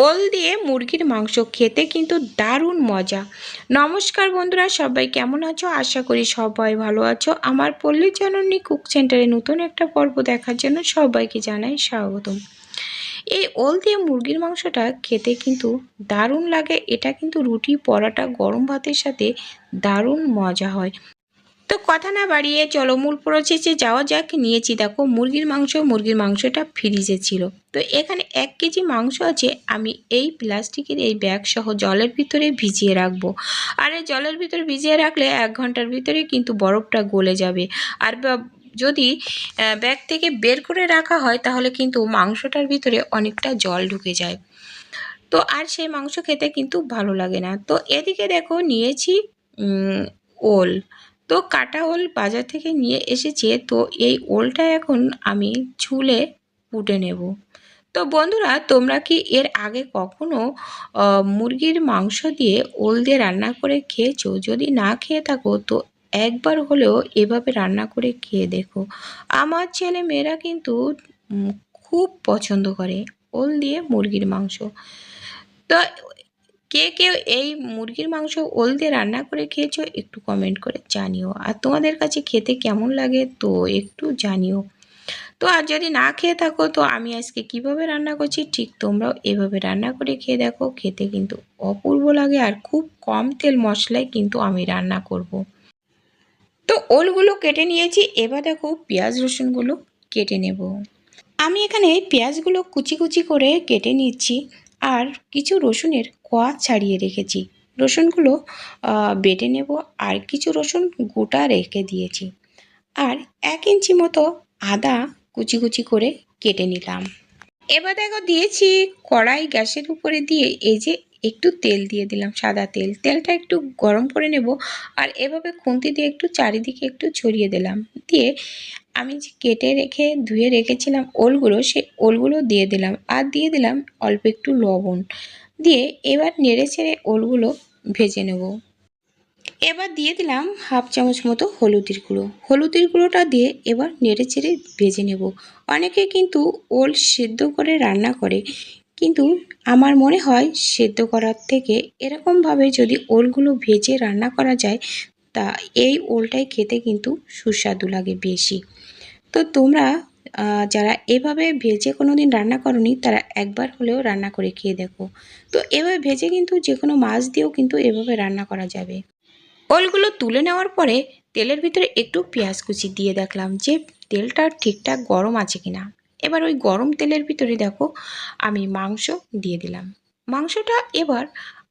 ওল দিয়ে মুরগির মাংস খেতে কিন্তু দারুণ মজা। নমস্কার বন্ধুরা, সবাই কেমন আছো? আশা করি সবাই ভালো আছো। আমার পল্লী জননী কুক সেন্টারে নতুন একটা পর্ব দেখার জন্য সবাইকে জানাই স্বাগতম। এই ওল দিয়ে মুরগির মাংসটা খেতে কিন্তু দারুণ লাগে। এটা কিন্তু রুটি, পরোটা, গরম ভাতের সাথে দারুণ মজা হয়। তো কথা না বাড়িয়ে চলো মূল প্রসেসে যাওয়া যাক। নিয়েছি দেখো মুরগির মাংস। মুরগির মাংসটা ফ্রিজে ছিল। তো এখানে 1 কেজি মাংস আছে। আমি এই প্লাস্টিকের এই ব্যাগ সহ জলের ভিতরে ভিজিয়ে রাখবো। আর এই জলের ভিতরে ভিজিয়ে রাখলে 1 ঘন্টার ভিতরে কিন্তু বরফটা গলে যাবে। আর যদি ব্যাগ থেকে বের করে রাখা হয় তাহলে কিন্তু মাংসটার ভিতরে অনেকটা জল ঢুকে যায়। তো আর সেই মাংস খেতে কিন্তু ভালো লাগে না। তো এদিকে দেখো নিয়েছি ওল। তো কাটা ওল বাজার থেকে নিয়ে এসেছে। তো এই ওলটা এখন আমি ছুলে কুটে নেব। তো বন্ধুরা, তোমরা কি এর আগে কখনো মুরগির মাংস দিয়ে ওল দিয়ে রান্না করে খেয়েছো? যদি না খেয়ে থাকো তো একবার হলেও এভাবে রান্না করে খেয়ে দেখো। আমার ছেলে মেয়েরা কিন্তু খুব পছন্দ করে ওল দিয়ে মুরগির মাংস। তো কে কে এই মুরগির মাংস ওল দিয়ে রান্না করে খেয়েছো একটু কমেন্ট করে জানিও। আর তোমাদের কাছে খেতে কেমন লাগে তো একটু জানিও। তো আর যদি না খেয়ে থাকো তো আমি আজকে কিভাবে রান্না করছি ঠিক তোমরাও এভাবে রান্না করে খেয়ে দেখো। খেতে কিন্তু অপূর্ব লাগে আর খুব কম তেল মশলায় কিন্তু আমি রান্না করব। তো ওলগুলো কেটে নিয়েছি। এবার দেখো পেঁয়াজ রসুনগুলো কেটে নেব। আমি এখানে পেঁয়াজগুলো কুচি কুচি করে কেটে নিচ্ছি। আর কিছু রসুনের কোয়া ছাড়িয়ে রেখেছি। রসুনগুলো বেটে নেব। আর কিছু রসুন গোটা রেখে দিয়েছি। আর 1 ইঞ্চি মতো আদা কুচি কুচি করে কেটে নিলাম। এবার দেখো দিয়েছি কড়াই গ্যাসের উপরে দিয়ে এই যে একটু তেল দিয়ে দিলাম, সাদা তেল। তেলটা একটু গরম করে নেব। আর এভাবে খুন্তি দিয়ে একটু চারিদিকে একটু ছড়িয়ে দিলাম। দিয়ে আমি যে কেটে রেখে ধুয়ে রেখেছিলাম ওলগুলো, সেই ওলগুলো দিয়ে দিলাম। আর দিয়ে দিলাম অল্প একটু লবণ। দিয়ে এবার নেড়ে ছেড়ে ওলগুলো ভেজে নেব। এবার দিয়ে দিলাম 1/2 চামচ মতো হলুদের গুঁড়ো। হলুদের গুঁড়োটা দিয়ে এবার নেড়ে চেড়ে ভেজে নেব। অনেকে কিন্তু ওল সেদ্ধ করে রান্না করে, কিন্তু আমার মনে হয় সেদ্ধ করার থেকে এরকমভাবে যদি ওলগুলো ভেজে রান্না করা যায় তা এই ওলটাই খেতে কিন্তু সুস্বাদু লাগে বেশি। তো তোমরা যারা এভাবে ভেজে কোনো দিন রান্না করনি তারা একবার হলেও রান্না করে খেয়ে দেখো। তো এভাবে ভেজে কিন্তু যে কোনো মাছ দিয়েও কিন্তু এভাবে রান্না করা যাবে। ওলগুলো তুলে নেওয়ার পরে তেলের ভিতরে একটু পেঁয়াজ কুচি দিয়ে দেখলাম যে তেলটা ঠিকঠাক গরম আছে কিনা। এবার ওই গরম তেলের ভিতরে দেখো আমি মাংস দিয়ে দিলাম। মাংসটা এবার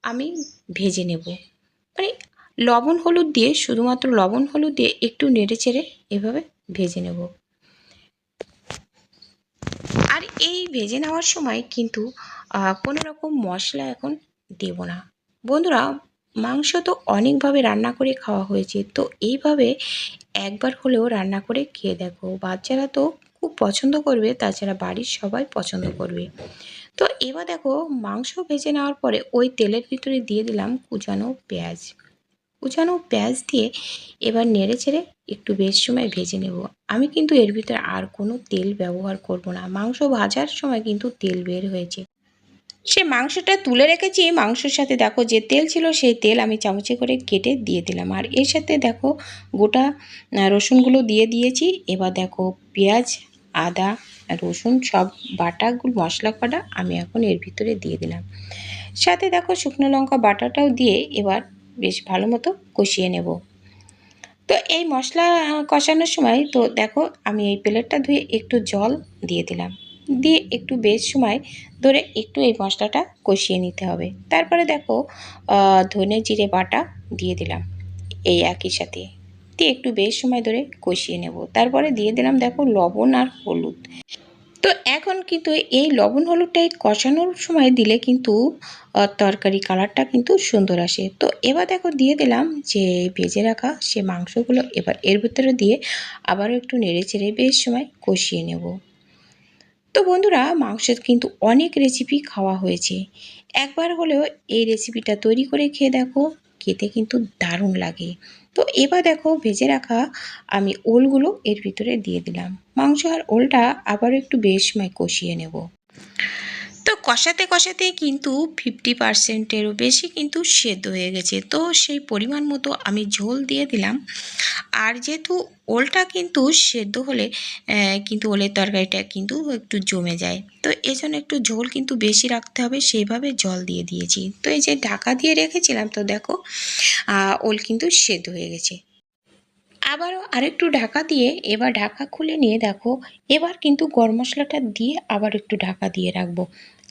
আমি ভেজে নেব। মানে লবণ হলুদ দিয়ে, শুধুমাত্র লবণ হলুদ দিয়ে একটু নেড়ে চেড়ে এভাবে ভেজে নেব। আর এই ভেজে নেওয়ার সময় কিন্তু কোনো রকম মশলা এখন দেব না। বন্ধুরা, মাংস তো অনেকভাবে রান্না করে খাওয়া হয়েছে। তো এইভাবে একবার হলেও রান্না করে খেয়ে দেখো। বাচ্চারা তো খুব পছন্দ করবে, তাছাড়া বাড়ির সবাই পছন্দ করবে। তো এবার দেখো মাংস ভেজে নেওয়ার পরে ওই তেলের ভিতরে দিয়ে দিলাম কুচানো পেঁয়াজ। কুচানো পেঁয়াজ দিয়ে এবার নেড়ে চেড়ে একটু বেশ সময় ভেজে নেব। আমি কিন্তু এর ভিতরে আর কোনো তেল ব্যবহার করব না। মাংস ভাজার সময় কিন্তু তেল বের হয়েছে। সে মাংসটা তুলে রেখেছি। মাংসের সাথে দেখো যে তেল ছিল সেই তেল আমি চামচে করে কেটে দিয়ে দিলাম। আর এর সাথে দেখো গোটা রসুনগুলো দিয়ে দিয়েছি। এবার দেখো পেঁয়াজ, আদা, রসুন সব বাটাগুলো মশলা কটা আমি এখন এর ভিতরে দিয়ে দিলাম। সাথে দেখো শুকনো লঙ্কা বাটাটাও দিয়ে এবার বেশ ভালো মতো কষিয়ে নেব। তো এই মশলা কষানোর সময় তো দেখো আমি এই প্লেটটা ধুয়ে একটু জল দিয়ে দিলাম। দিয়ে একটু বেশ সময় ধরে একটু এই মশলাটা কষিয়ে নিতে হবে। তারপরে দেখো ধনে জিরে বাটা দিয়ে দিলাম এই একই সাথে। দিয়ে একটু বেশ সময় ধরে কষিয়ে নেব। তারপরে দিয়ে দিলাম দেখো লবণ আর হলুদ। তো এখন কিন্তু এই লবণ হলুদটাই কষানোর সময় দিলে কিন্তু তরকারি কালারটা কিন্তু সুন্দর আসে। তো এবার দেখো দিয়ে দিলাম যে ভেজে রাখা সে মাংসগুলো এবার এর ভিতরে দিয়ে আবারও একটু নেড়ে চেড়ে বেশ সময় কষিয়ে নেব। তো বন্ধুরা, মাংসের কিন্তু অনেক রেসিপি খাওয়া হয়েছে। একবার হলেও এই রেসিপিটা তৈরি করে খেয়ে দেখো। খেতে কিন্তু দারুণ লাগে। তো এবার দেখো ভেজে রাখা আমি ওলগুলো এর ভিতরে দিয়ে দিলাম। মাংস আর ওলটা আবারও একটু বেশ সময় কষিয়ে নেব। তো কষাতে কষাতে কিন্তু 50%-এরও বেশি কিন্তু সেদ্ধ হয়ে গেছে। তো সেই পরিমাণ মতো আমি ঝোল দিয়ে দিলাম। আর যেহেতু ওলটা কিন্তু সেদ্ধ হলে কিন্তু ওলের তরকারিটা কিন্তু একটু জমে যায়, তো এজন্য একটু ঝোল কিন্তু বেশি রাখতে হবে, সেইভাবে জল দিয়ে দিয়েছি। তো এই যে ঢাকা দিয়ে রেখেছিলাম, তো দেখো ওল কিন্তু সেদ্ধ হয়ে গেছে। আবারও আরেকটু ঢাকা দিয়ে এবার ঢাকা খুলে নিয়ে দেখো, এবার কিন্তু গরম মশলাটা দিয়ে আবার একটু ঢাকা দিয়ে রাখবো,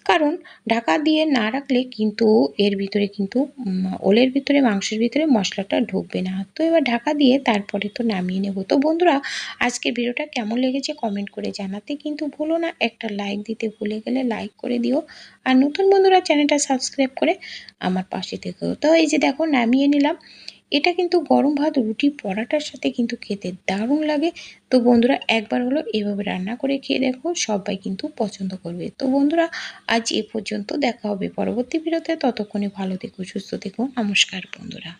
কারণ ঢাকা দিয়ে না রাখলে কিন্তু এর ভিতরে কিন্তু ওলের ভিতরে মাংসের ভিতরে মশলাটা ঢুকবে না। তো এবার ঢাকা দিয়ে তারপরে তো নামিয়ে নেব। তো বন্ধুরা, আজকের ভিডিওটা কেমন লেগেছে কমেন্ট করে জানাতে কিন্তু ভুলো না, একটা লাইক দিতে ভুলে গেলে লাইক করে দিও, আর নতুন বন্ধুরা চ্যানেলটা সাবস্ক্রাইব করে আমার পাশে থেকো। তো এই যে দেখো নামিয়ে নিলাম। এটা কিন্তু গরম ভাত, রুটি, পরাটার সাথে কিন্তু খেতে দারুণ লাগে। তো বন্ধুরা, একবার হলো এভাবে রান্না করে খেয়ে দেখো, সবাই কিন্তু পছন্দ করবে। তো বন্ধুরা, আজ এ পর্যন্ত, দেখা হবে পরবর্তী ভিডিওতে। ততক্ষণে ভালো থেকো, সুস্থ থেকো। নমস্কার বন্ধুরা।